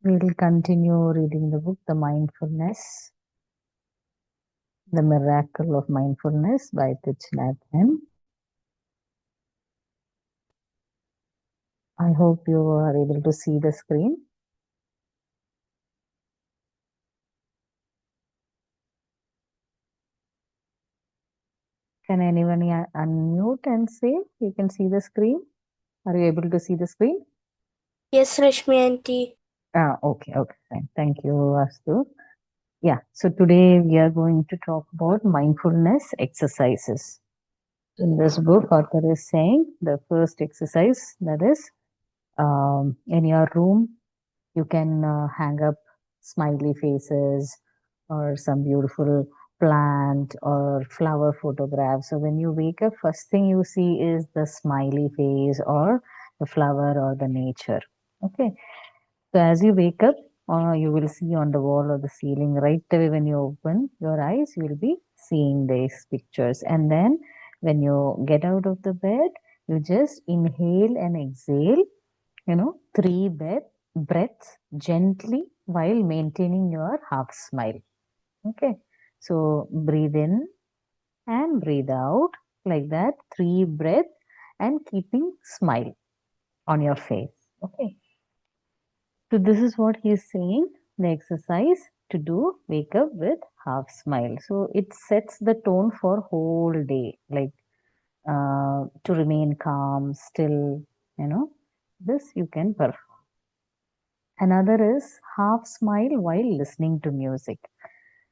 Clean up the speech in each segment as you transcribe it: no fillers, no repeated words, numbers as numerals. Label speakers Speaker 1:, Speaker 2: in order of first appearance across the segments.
Speaker 1: We will continue reading the book, The Mindfulness, The Miracle of Mindfulness by Thich Nhat Hanh. I hope you are able to see the screen. Can anyone unmute and say you can see the screen? Are you able to see the screen?
Speaker 2: Yes, Rashmi aunty.
Speaker 1: Okay, fine. Thank you, Astu. Yeah, so today we are going to talk about mindfulness exercises. In this book, author is saying the first exercise, that is, in your room, you can hang up smiley faces or some beautiful plant or flower photograph. So when you wake up, first thing you see is the smiley face or the flower or the nature. Okay. So as you wake up, you will see on the wall or the ceiling right away when you open your eyes, you will be seeing these pictures. And then when you get out of the bed, you just inhale and exhale, 3 breaths gently while maintaining your half smile. Okay. So breathe in and breathe out like that, 3 breaths, and keeping smile on your face. Okay. So this is what he is saying, the exercise to do, wake up with half smile. So it sets the tone for whole day, like to remain calm, still, this you can perform. Another is half smile while listening to music.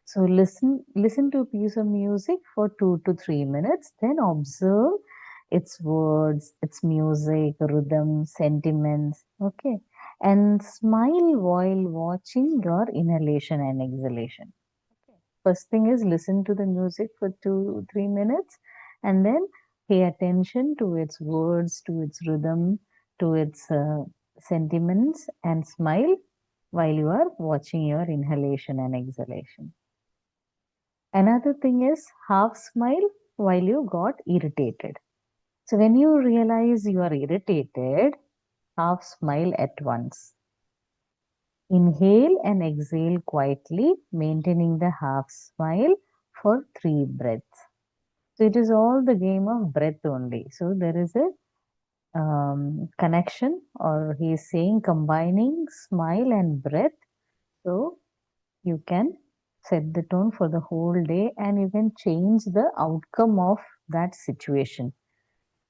Speaker 1: So listen to a piece of music for 2 to 3 minutes, then observe its words, its music, rhythm, sentiments. Okay. And smile while watching your inhalation and exhalation. Okay. First thing is listen to the music for 2 3 minutes and then pay attention to its words, to its rhythm, to its sentiments, and smile while you are watching your inhalation and exhalation. Another thing is half smile while you got irritated. So when you realize you are irritated, half smile at once. Inhale and exhale quietly, maintaining the half smile for 3 breaths. So it is all the game of breath only. So there is a connection, or he is saying combining smile and breath. So you can set the tone for the whole day and you can change the outcome of that situation.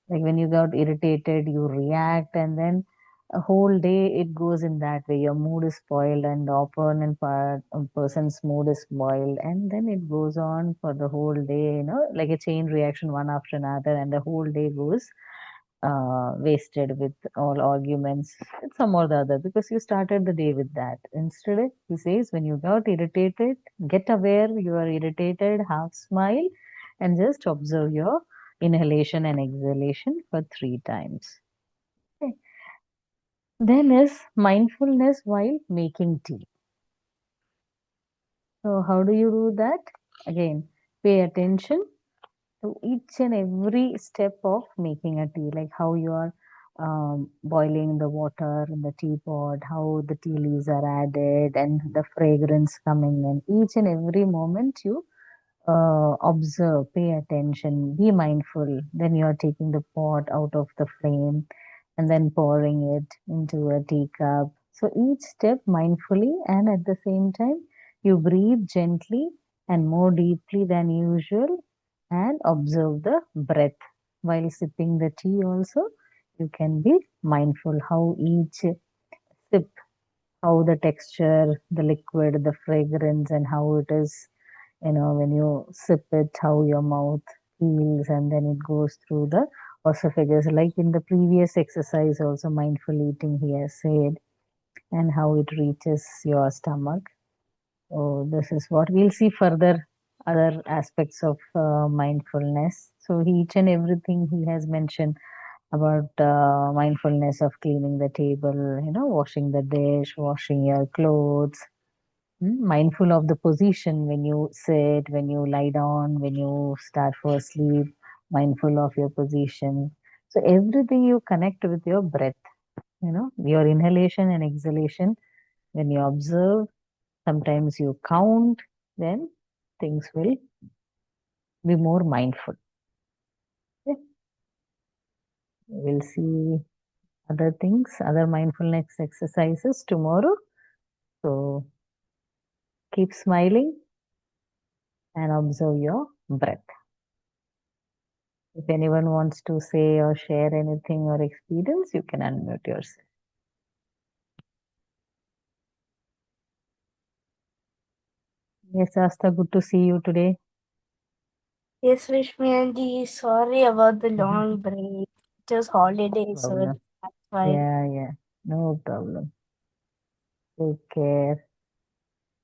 Speaker 1: Like when you got irritated, you react, and then a whole day it goes in that way. Your mood is spoiled, and the opponent person's mood is spoiled, and then it goes on for the whole day, like a chain reaction, one after another, and the whole day goes wasted with all arguments, some or the other, because you started the day with that. Instead, he says, when you got irritated, get aware you are irritated, half smile, and just observe your inhalation and exhalation for 3 times. Okay. Then is mindfulness while making tea. So, how do you do that? Again, pay attention to each and every step of making a tea, like how you are boiling the water in the teapot, how the tea leaves are added, and the fragrance coming in. Each and every moment you observe, pay attention, be mindful. Then you are taking the pot out of the flame and then pouring it into a teacup. So each step mindfully, and at the same time, you breathe gently and more deeply than usual and observe the breath. While sipping the tea, also, you can be mindful how each sip, how the texture, the liquid, the fragrance, and how it is, when you sip it, how your mouth feels, and then it goes through the esophagus. Like in the previous exercise, also mindful eating, he has said, and how it reaches your stomach. So this is what we'll see further, other aspects of mindfulness. So each and everything he has mentioned about mindfulness of cleaning the table, washing the dish, washing your clothes, mindful of the position when you sit, when you lie down, when you start for sleep, mindful of your position. So everything you connect with your breath, your inhalation and exhalation. When you observe, sometimes you count, then things will be more mindful. Okay? We'll see other things, other mindfulness exercises tomorrow. So keep smiling and observe your breath. If anyone wants to say or share anything or experience, you can unmute yourself. Yes, Asta, good to see you today.
Speaker 2: Yes, Rashmi Aunty. Sorry about the long break. It was holiday, so
Speaker 1: Problem.
Speaker 2: that's why.
Speaker 1: Yeah, no problem. Take care.